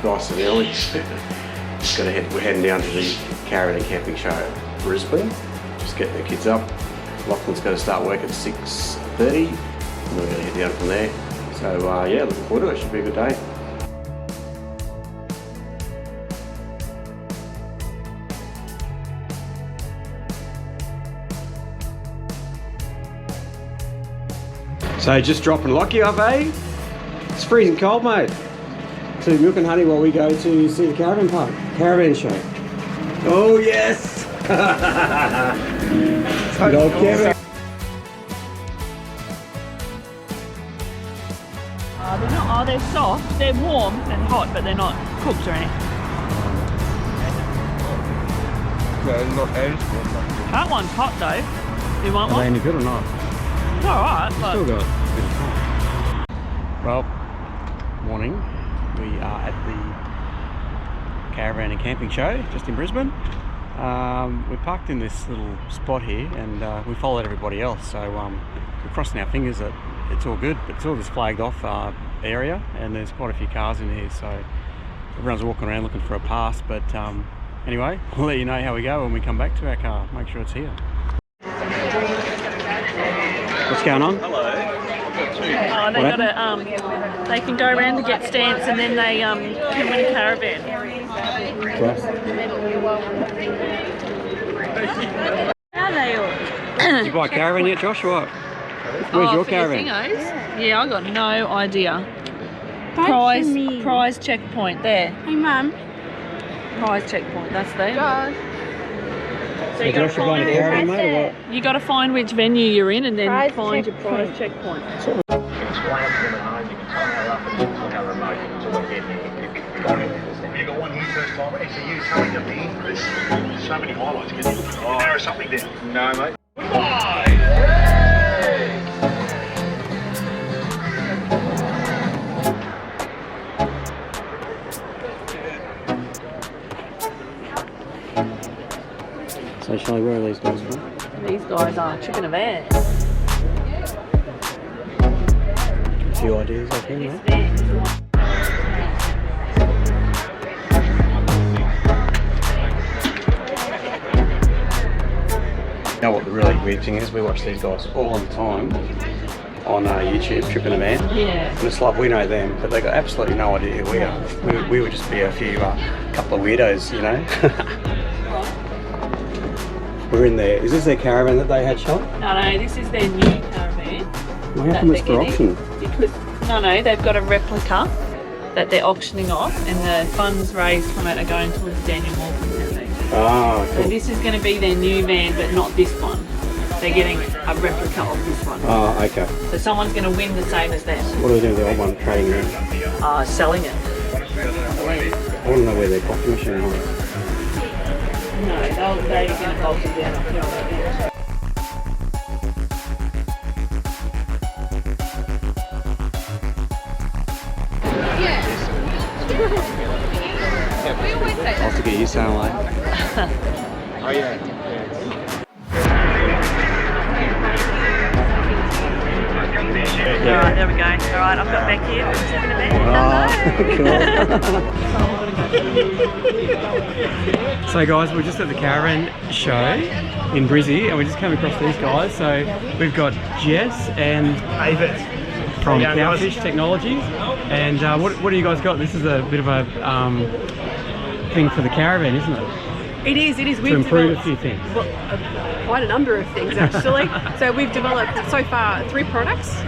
nice and early. We're heading down to the Caravan and Camping Show, Brisbane. Just getting the kids up. Lachlan's going to start work at 6:30, and we're going to head down from there. So yeah, looking forward to it. Should be a good day. So just dropping Lockie off, eh? It's freezing cold, mate. To Milk and Honey while we go to see the Caravan Show. Oh yes! Good old Kevin. They're soft, they're warm and hot, but they're not cooked or anything. That one's hot though. You want one? Are they any good or not? It's alright, but... Still got a bit of time. Well, morning. We are at the Caravan and Camping Show, just in Brisbane. We parked in this little spot here and we followed everybody else, so we're crossing our fingers that it's all good, but it's all this flagged off area and there's quite a few cars in here, so everyone's walking around looking for a pass, but anyway, we'll let you know how we go when we come back to our car, make sure it's here. What's going on? Hello. Oh, they got a, they can go around to get stamps and then they can win a caravan. How are they all? Did you buy a caravan yet, Josh, or what? Where's your caravan? Yeah, I got no idea. Prize checkpoint there. Hey, Mum. Prize checkpoint, that's there. Josh. So you got to find a caravan, mate, or what? You got to find which venue you're in and then find your prize checkpoint. You got one here first time. Actually, you telling them there's so many highlights. Can you narrow something down? No, mate. So Shelley, where are these guys from? These guys are chipping a van. A few ideas, I think, mate. You know what the really weird thing is? We watch these guys all the time on YouTube, tripping a van. Yeah. And it's like we know them, but they got absolutely no idea who we are. We would just be a few, couple of weirdos, you know. We're in there. Is this their caravan that they had shot? No, this is their new caravan. Well, how come it's for auction? Because, no, they've got a replica that they're auctioning off, and the funds raised from it are going towards Daniel Morgan's campaign. Ah, cool. So this is going to be their new van, but not this one. They're getting a replica of this one. Oh, okay. So someone's going to win the same as them. What are they doing with the old one? Trading it? Selling it. I want to know where their coffee machine is. No, they're going to bolt it down. I'll have to get you sound like. Oh, yeah. Alright, there we go. Alright, I've got back here. So guys, we're just at the Caravan Show in Brizzy and we just came across these guys. So we've got Jess and David from Cowfish Technologies. And what do you guys got? This is a bit of a thing for the caravan, isn't it? It is. To improve a few things. Well, quite a number of things actually. So we've developed so far 3 products.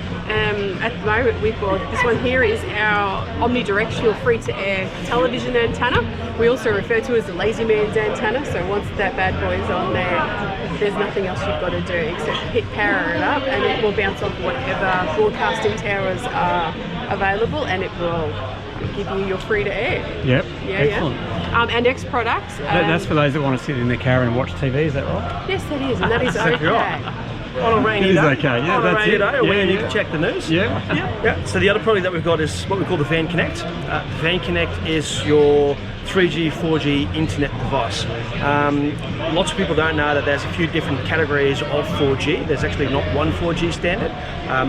At the moment we've got, this one here is our omnidirectional free-to-air television antenna. We also refer to it as the lazy man's antenna, so once that bad boy is on there, there's nothing else you've got to do except hit power it up and it will bounce off whatever broadcasting towers are available and it will give you your free-to-air. Yep, yeah, excellent. Yeah. Our next product... that's for those that want to sit in their caravan and watch TV, is that right? Yes, that is, and that is okay. On a rainy It is day. okay, yeah, on that's a rainy it. day, or Yeah, when you yeah. can check the news. Yeah. Yeah. So the other product that we've got is what we call the Van Connect. Van Connect is your 3G, 4G internet device. Lots of people don't know that there's a few different categories of 4G. There's actually not one 4G standard,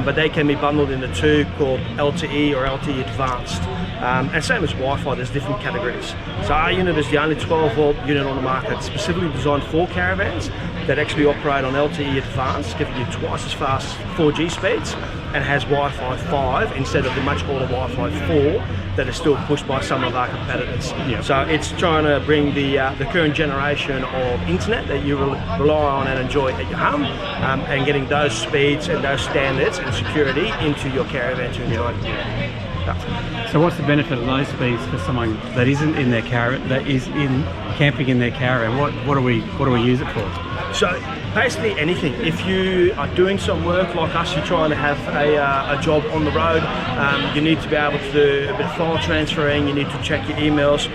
but they can be bundled into 2 called LTE or LTE Advanced. And same as Wi-Fi, there's different categories. So our unit is the only 12-volt unit on the market specifically designed for caravans that actually operate on LTE Advanced, giving you twice as fast 4G speeds, and has Wi-Fi 5 instead of the much older Wi-Fi 4 that is still pushed by some of our competitors. Yep. So it's trying to bring the current generation of internet that you rely on and enjoy at your home, and getting those speeds and those standards and security into your caravan to enjoy. So what's the benefit of those speeds for someone that isn't in their caravan, that is in camping in their caravan? What do we use it for? So basically anything. If you are doing some work like us, you're trying to have a job on the road, you need to be able to do a bit of file transferring, you need to check your emails,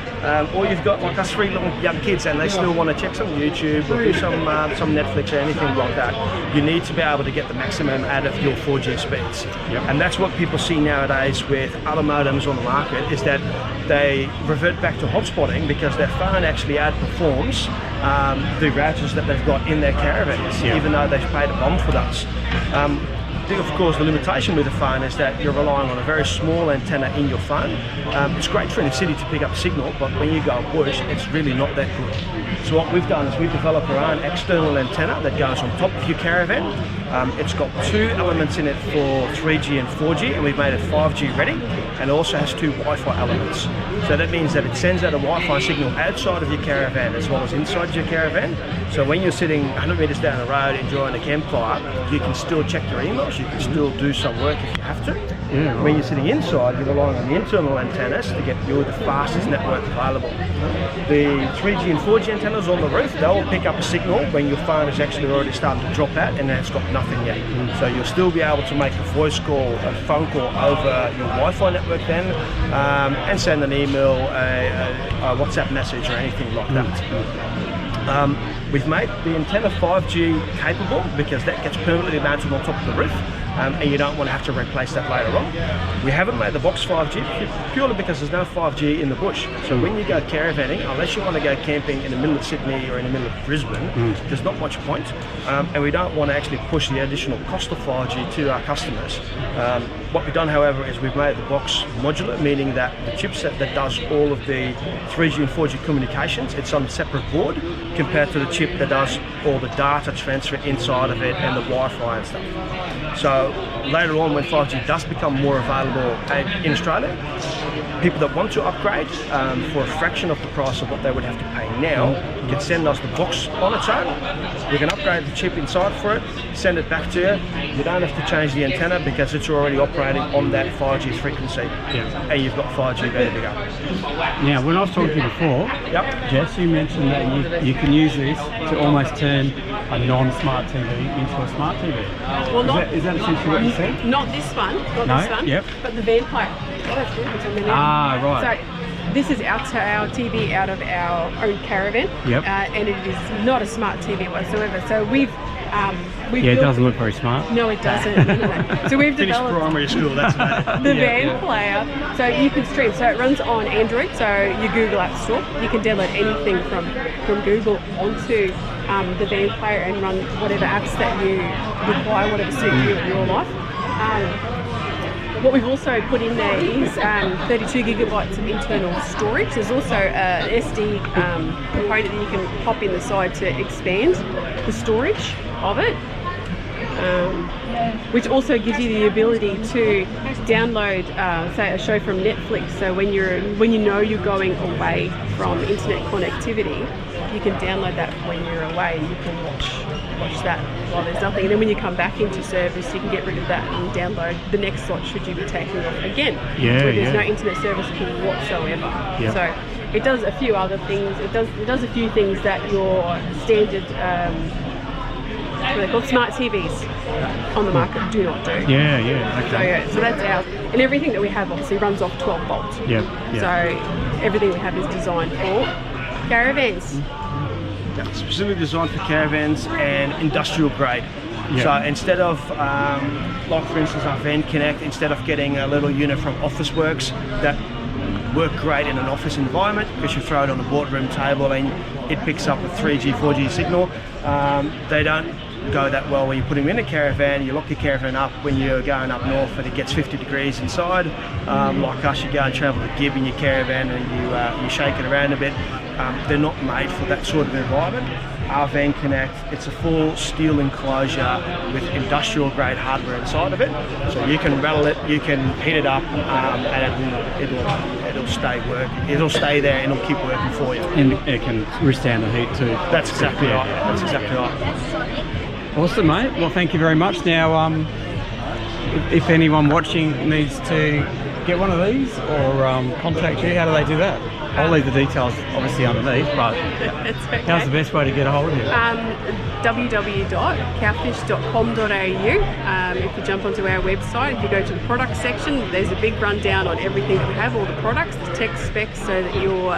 or you've got like us 3 little young kids and they still want to check some YouTube or do some Netflix or anything like that. You need to be able to get the maximum out of your 4G speeds. Yep. And that's what people see nowadays with other modems on the market, is that they revert back to hotspotting because their phone actually outperforms the routers that they've got in their caravans, even though they've paid a bomb for those. Of course, the limitation with the phone is that you're relying on a very small antenna in your phone. It's great for in the city to pick up signal, but when you go bush, it's really not that good. So what we've done is we've developed our own external antenna that goes on top of your caravan. It's got 2 elements in it for 3G and 4G, and we've made it 5G ready, and it also has 2 Wi-Fi elements. So that means that it sends out a Wi-Fi signal outside of your caravan as well as inside your caravan. So when you're sitting 100 meters down the road enjoying a campfire, you can still check your emails, you can still do some work if you have to. Yeah, right. When you're sitting inside, you're relying on the internal antennas to get you the fastest network available. The 3G and 4G antennas on the roof, they'll pick up a signal when your phone is actually already starting to drop out and it's got nothing yet. So you'll still be able to make a voice call, a phone call over your Wi-Fi network then, and send an email, a WhatsApp message or anything like that. We've made the antenna 5G capable because that gets permanently mounted on top of the roof, and you don't want to have to replace that later on. We haven't made the box 5G purely because there's no 5G in the bush. So when you go caravanning, unless you want to go camping in the middle of Sydney or in the middle of Brisbane, there's not much point, and we don't want to actually push the additional cost of 5G to our customers. What we've done, however, is we've made the box modular, meaning that the chipset that does all of the 3G and 4G communications, it's on a separate board compared to the chip that does all the data transfer inside of it and the Wi-Fi and stuff. So later on, when 5G does become more available in Australia, people that want to upgrade for a fraction of the price of what they would have to pay now can send us the box on its own. We can upgrade the chip inside for it, send it back to you. You don't have to change the antenna because it's already operating on that 5G frequency, and you've got 5G ready to go. Now, when I was talking to you before, Jess, you mentioned that you can use this to almost turn a non-smart TV into a smart TV. Well, is that essentially what you said? Not this one, but the van player. Ah, right. So this is our TV out of our own caravan, and it is not a smart TV whatsoever. So we've it doesn't look very smart. No, it doesn't. No. So we've Finished developed primary school, that's about it. the van player, so you can stream. So it runs on Android, so your Google App Store. You can download anything from Google onto the van player and run whatever apps that you require, whatever suits you in your life. What we've also put in there is 32 gigabytes of internal storage. There's also an SD component that you can pop in the side to expand the storage of it, which also gives you the ability to download, say, a show from Netflix. So when you know you're going away from internet connectivity, you can download that when you're away. You can watch that while there's nothing, and then when you come back into service, you can get rid of that and download the next slot should you be taking off again, where there's no internet service whatsoever. So it does a few other things. It does a few things that your standard what are they called, smart TVs on the market do not do. Okay. So that's ours, and everything that we have obviously runs off 12 volts. So everything we have is designed for caravans. Specifically designed for caravans and industrial grade. So instead of, like for instance our Van Connect, instead of getting a little unit from Officeworks that work great in an office environment because you throw it on the boardroom table and it picks up a 3G, 4G signal, they don't go that well when you put them in a caravan. You lock your caravan up when you're going up north and it gets 50 degrees inside. Like us, you go and travel to Gib in your caravan and you shake it around a bit. They're not made for that sort of environment. Our Van Connect, it's a full steel enclosure with industrial grade hardware inside of it. So you can rattle it, you can heat it up, and it'll stay there and it'll keep working for you. And it can withstand the heat too. That's exactly right. That's exactly right. Awesome, mate. Well, thank you very much. Now, if anyone watching needs to get one of these or contact you, how do they do that? I'll leave the details obviously underneath, but how's the best way to get a hold of you? www.cowfish.com.au. If you jump onto our website, if you go to the product section, there's a big rundown on everything that we have, all the products, the tech specs, so that you're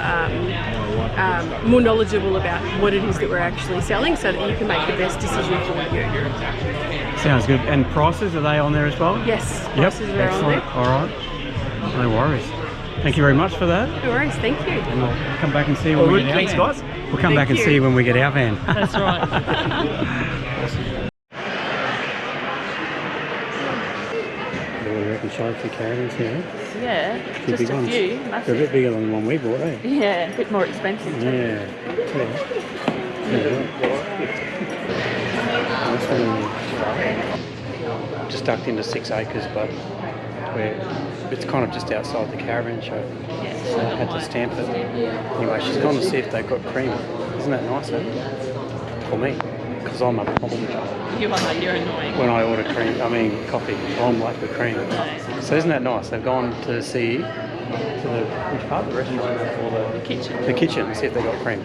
more knowledgeable about what it is that we're actually selling, so that you can make the best decision for you. Sounds good. And prices, are they on there as well? Yes, Yep. prices are on there. All right. No worries. Thank you very much for that. No worries, thank you. And we'll come back and see you when we get our van. Guys. We'll come back and see you when we get our van. That's right. What do you reckon, Charlie, for caravans here? Yeah, Two just big a ones. few. They're a Massive. bit bigger than the one we bought, eh? Yeah, a bit more expensive too. Yeah. This one just ducked into 6 acres, but it's kind of just outside the caravan show. Yeah. So I had to stamp it. Anyway, she's gone to see if they've got cream. Isn't that nice, eh? For me, because I'm a problem child. You are, you're annoying. When I order coffee, I'm like the cream. So isn't that nice? They've gone to see which part of the restaurant or The kitchen. the kitchen, see if they've got cream.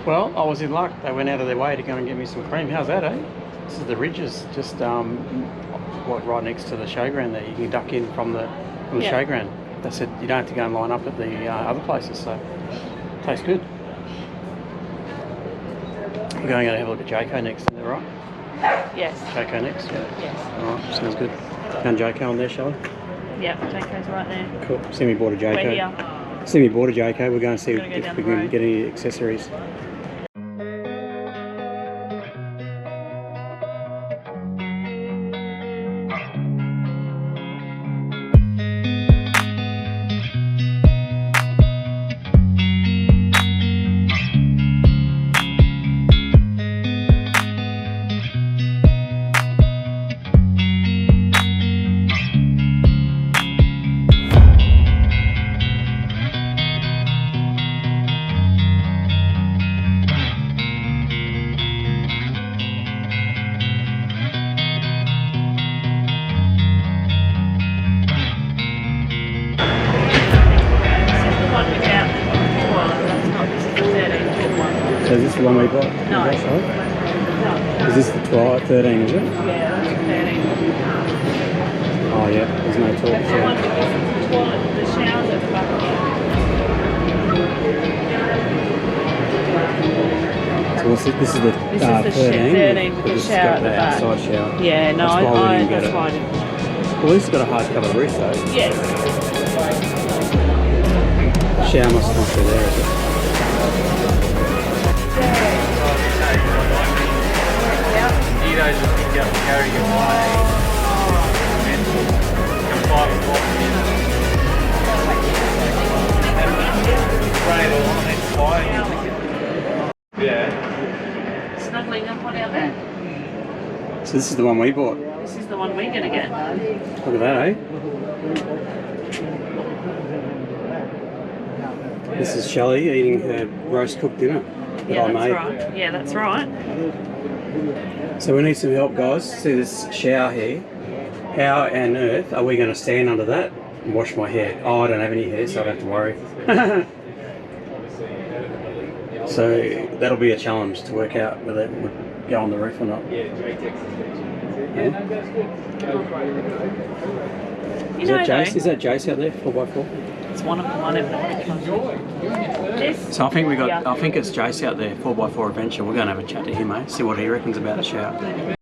Well, I was in luck. They went out of their way to go and get me some cream. How's that, eh? This is the Ridges, just right next to the showground there. You can duck in from the showground. They said you don't have to go and line up at the other places, so tastes good. We're going to have a look at Jayco next, is that right? Yes. Jayco next? Yes. Alright, sounds good. Found Jayco on there, shall we? Yep, Jayco's right there. Cool. Simi bought a Jayco. We're here. Simi bought a Jayco. We're going to see We're gonna go if down we the can road. get any accessories. So is this the one we bought? No. Is this the 13, is it? Yeah, that's 13. Oh yeah, there's no talk. That's the one with the toilet, the showers at the back. So what's this? This is the This is the 13. 13 with but the this has shower got at the the back. outside shower. Yeah, no, That's why we didn't get that's it. why I didn't. Well, this has got a hardcover roof though. Yes. Shower must not be there, is it? Snuggling up on our bed. So this is the one we bought. This is the one we're going to get. Look at that, eh? This is Shelley eating her roast cooked dinner that Yeah, I that's made. right. Yeah, that's right. So we need some help, guys. See this shower here. How on earth are we going to stand under that and wash my hair? Oh, I don't have any hair, so I don't have to worry. So that'll be a challenge to work out whether it would go on the roof or not. You Is know, that Jace? though, Is that Jace out there? 4x4. it's one of them. I never know which one. This, So I think we got. Yeah. I think it's Jace out there. 4x4 Adventure. We're going to have a chat to him, eh? See what he reckons about the shower. Yeah,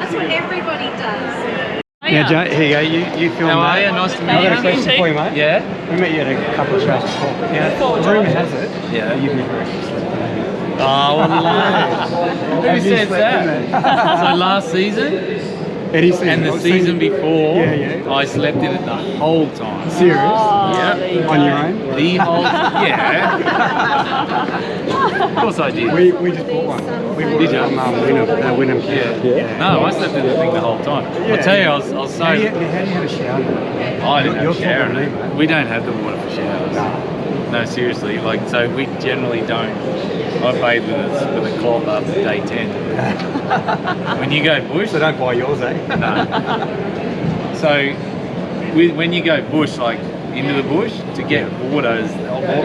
that's what everybody does. Now you go, Jay. Here you go. You film How are that. you? Nice to meet I've got a you. question for you, mate. Yeah? We met you at a couple of shows before. Yeah. Rumour has it. Yeah. You've never actually slept in it. Oh, what a laugh. Who Have you said slept in that? So last season Any season. and the I've season seen- before, Yeah. I slept in it the whole time. Serious? Yeah. there you On go. your own? The whole yeah. Of course I did. We just bought one. We bought Did you? it from Wynnum. Yeah. No, I slept in the thing the whole time. Yeah. I'll tell you, I was so... How do you have a shower? I didn't You're have a shower. talking to me, mate. We don't have the water for showers. No, seriously. Like, so we generally don't. I bathe with a cloth after day 10. When you go bush, So don't buy yours, eh? no. So when you go bush, like into the bush, to get water,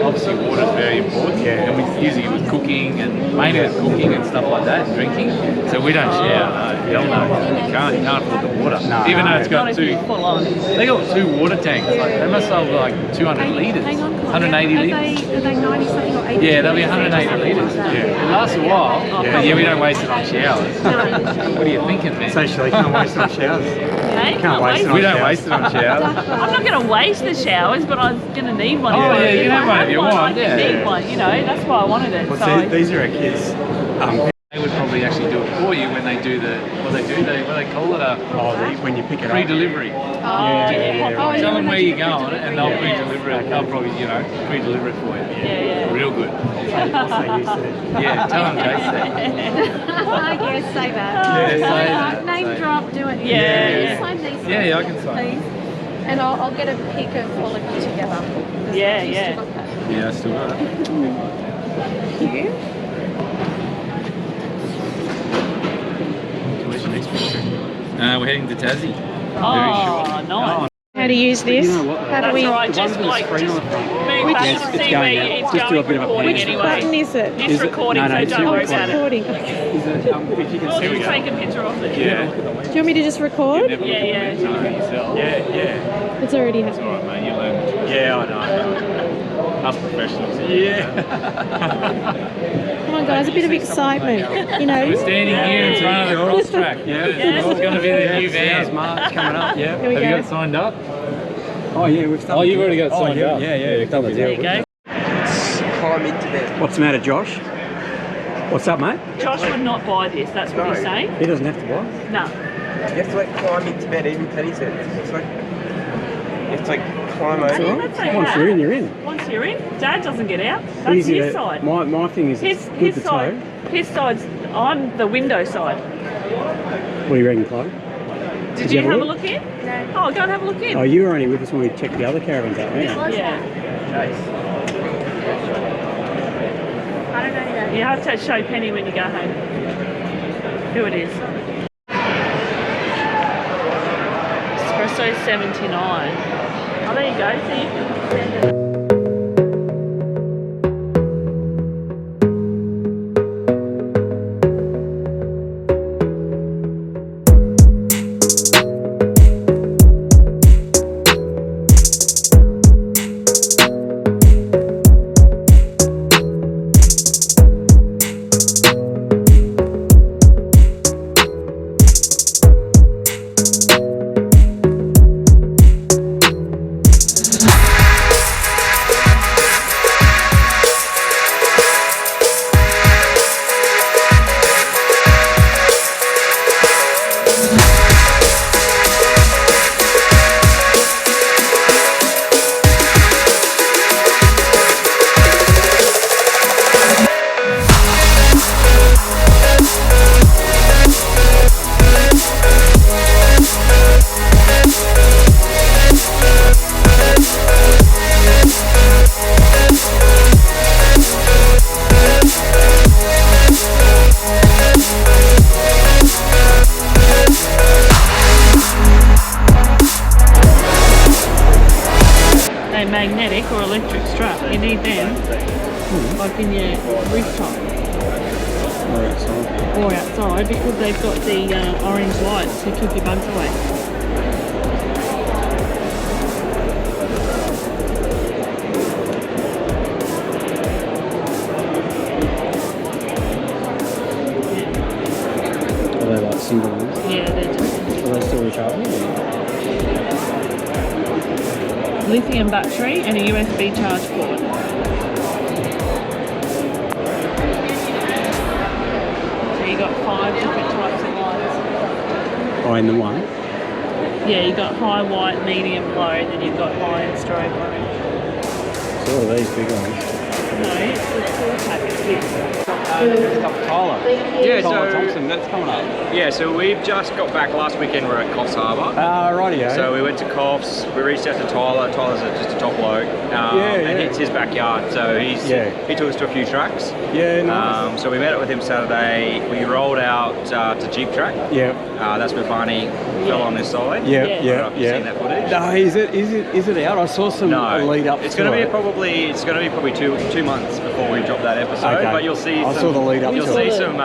obviously water is very important. Yeah. And we usually with cooking and mainly with cooking and stuff like that, and drinking. So we don't shower. No, hell no. You can't afford the water. No. Even though it's Not got if you're full on. they got 2 water tanks. Like they must have like 200 litres, Hang on, 180 litres. Are they 90 something or 80? Yeah, they'll be 180 litres. It lasts a while, but yeah, we don't waste it on showers. What are you thinking, man? Socially, can't waste it on showers. Hey, Can't waste it on We don't showers. waste it on showers. I'm not going to waste the showers, but I'm going to need one. Oh, if yeah, you can I have one if you I want, yeah. need one, you know, that's why I wanted it. Well, So, see, these are our kids. They would probably actually do it for you when they do the what they call it When you pick it up. pre-delivery. Yeah, right. Tell them where you're going, and they'll pre-deliver it. They'll probably pre-deliver it for you. yeah. Real good. I'll say used to it. Yeah, tell them Jace that. I guess, say that. Yeah, say that. Name Say- drop, do it. Yeah, Can you yeah. sign these? Yeah, I can sign. Please. And I'll get a pic of all of you together. Yeah, You yeah. still got that? Yeah, I still got it. Thank you. Where's your next picture? We're heading to Tassie. Oh, nice. How to use this? You know what, though? How do That's we? all right, The ones just with the like, screen just on the front. move back Yes, and it's see going where now. it's Just do a going bit of a recording picture. Which button anyway. is it? It's Is it- recording, no, so it's don't still worry It's about it. recording. Okay. Is it, if you can Or see just take a picture of it. Yeah. Do you want me to just record? Never Yeah, look yeah. at the picture yourself. Yeah. It's already happening. All right, mate, you learn. Yeah, I know. Us professionals. Come on, guys, a bit of excitement. You know. We're standing here in front of the Crosstrak. Yeah. It's going to be the new There's van. March coming up, yeah. Here we Have you go. got it signed up? Oh, yeah, we've done Oh, you've already got it Oh, signed yeah, up. yeah, we've done the There deal. you go. Climb into bed. What's the matter, Josh? What's up, mate? Josh would not buy this, that's what he's saying. He doesn't have to buy. No. You have to like climb into bed, even Penny said. It's like you have to like climb That's over. all right. Once you're in, you're in. Once you're in, Dad doesn't get out. That's Easy his to- side. My thing is it's good His to side. tow. His side's on the window side. What do you reckon, Chloe? Did you have a look in? No. Oh, go and have a look in. Oh, you were only with us when we checked the other caravans out, weren't you? Yeah. I don't know yet. You have to show Penny when you go home who it is. Espresso 79. Oh, there you go. So you can... A magnetic or electric strap. You need them like in your rooftop or outside because they've got the orange lights to keep your bugs away. Are they like single ones? Yeah, they're just Are they still rechargeable? lithium battery and a USB charge cord. So you got 5 different types of lights. Oh, in the one. Yeah, you got high, white, medium, low, then you've got high and strobe mode. So all these big ones. No, it's the full package. Tyler. Yeah, Tyler so- Thompson, that's coming up. Yeah, so we've just got back last weekend. We're at Coffs Harbour. Rightio. So we went to Coffs, we reached out to Tyler. Tyler's just a top bloke. And it's his backyard, so he took us to a few tracks. Yeah, nice. So we met up with him Saturday. We rolled out to Jeep Track. Yeah. That's where Barney fell on his side. Yeah, Yeah. I don't know if you've seen that footage. No, is it out? I saw some lead up. It's to going to be it. probably 2 months before we drop that episode. Okay. But you'll see. I saw the lead up You'll to see it. some.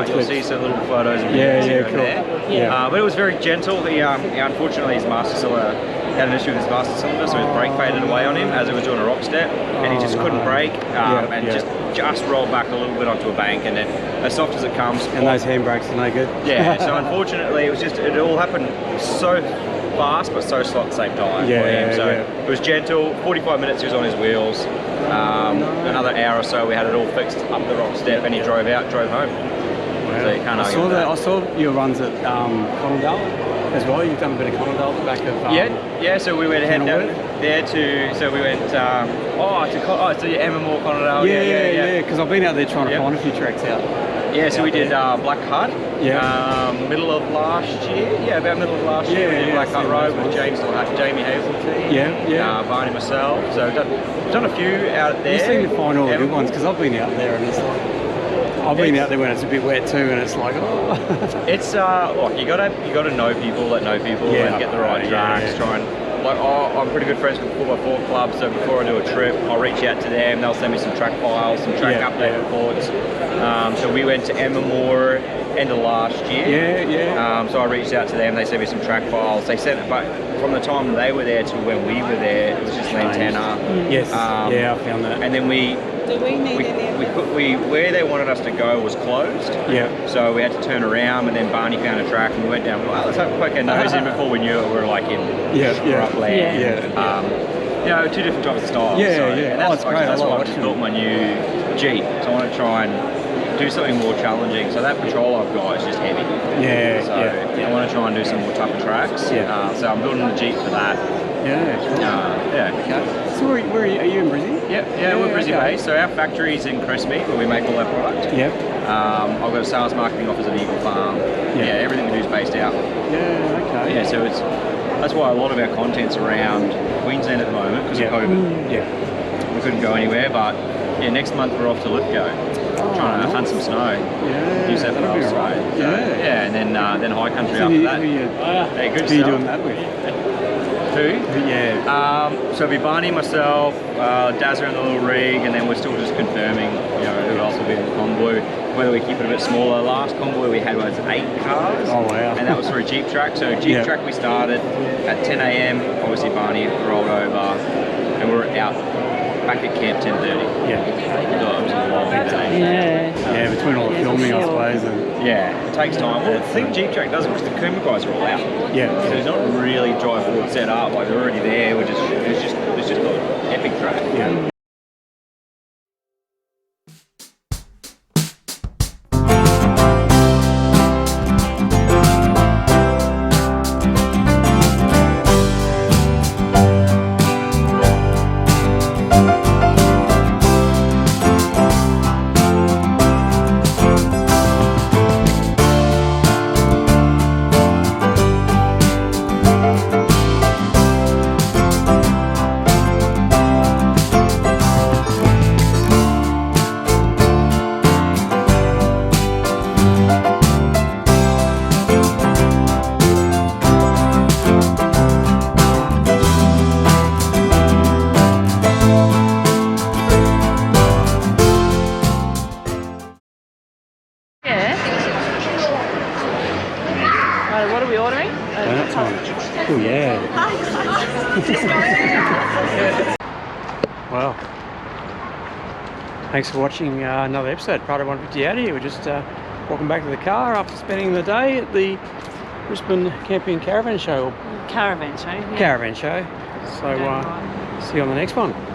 You'll see some little photos and videos here and there. Yeah. But it was very gentle. He unfortunately his master cylinder had an issue with his master cylinder, so his brake faded away on him as he was doing a rock step, and he just couldn't brake, just rolled back a little bit onto a bank, and then as soft as it comes. And those handbrakes are no good. Yeah. So unfortunately, it all happened so fast but so slow at the same time for him. So it was gentle. 45 minutes he was on his wheels. Another hour or so we had it all fixed up the rock step, and he drove home. So you can't argue with that. I saw your runs at Conaldale as well. You've done a bit of Conaldale at the back of yeah. So we went ahead down Kenilworth. there to. So we went to Emma Conaldale. Yeah. Because I've been out there trying to find a few tracks out. Yeah, so we did Black Hut. Yeah. Middle of last year. Yeah, about middle of last year. We did Black Hut Road with Jamie Hazeltine. Yeah. Barney myself. So we've done a few out there. You seem to find all the good ones because I've been out there and it's like. I've been out there when it's a bit wet too, and it's like, oh. It's look, you gotta know people that know people and get the right tracks. Try and I'm pretty good friends with the 4x4 club, so before I do a trip, I'll reach out to them. They'll send me some track files, some track update reports. So we went to Emma end of last year. So I reached out to them. They sent me some track files. They sent it, but from the time they were there to when we were there, it was just an antenna. Yes. I found that. And then where they wanted us to go was closed. Yeah. So we had to turn around, and then Barney found a track, and we went down. Well, let's have a quick nose in before we knew it. We were like in scrubland. Two different types of styles. And that's great. That's why I just built my new Jeep. So I want to try and do something more challenging. So that Patrol I've got is just heavy. I want to try and do some more tougher tracks. So I'm building the Jeep for that. Okay. So where are you in Brisbane? We're Brisbane based. So our factory's in Crestmead, where we make all our product. I've got a sales marketing office at Eagle Farm. Everything we do is based out. So that's why a lot of our content's around Queensland at the moment because of COVID. We couldn't go anywhere, but next month we're off to Lithgow. Trying to hunt some snow. New South Wales. And then high country after that. Good Who are you doing that with? Who? So it'll be Barney, myself, Dazza in the little rig, and then we're still just confirming, who else will be in the convoy, whether we keep it a bit smaller. Last convoy we had was 8 cars. Oh wow. And that was for a Jeep Track. So Jeep Track we started at 10 a.m. Obviously Barney rolled over, and we're out back at camp 10:30. So it was a long day. Between all the filming, I suppose. It takes time. Well, the thing Jeep Track does because the Kuma guys are all out. So there's not really drive forward set up. Like they're already there. It's just an epic track. What are we ordering? Oh yeah. Well, thanks for watching another episode, Prado 150 out here. We're just walking back to the car after spending the day at the Brisbane Caravan Show. Caravan Show. Caravan Show. So see you on the next one.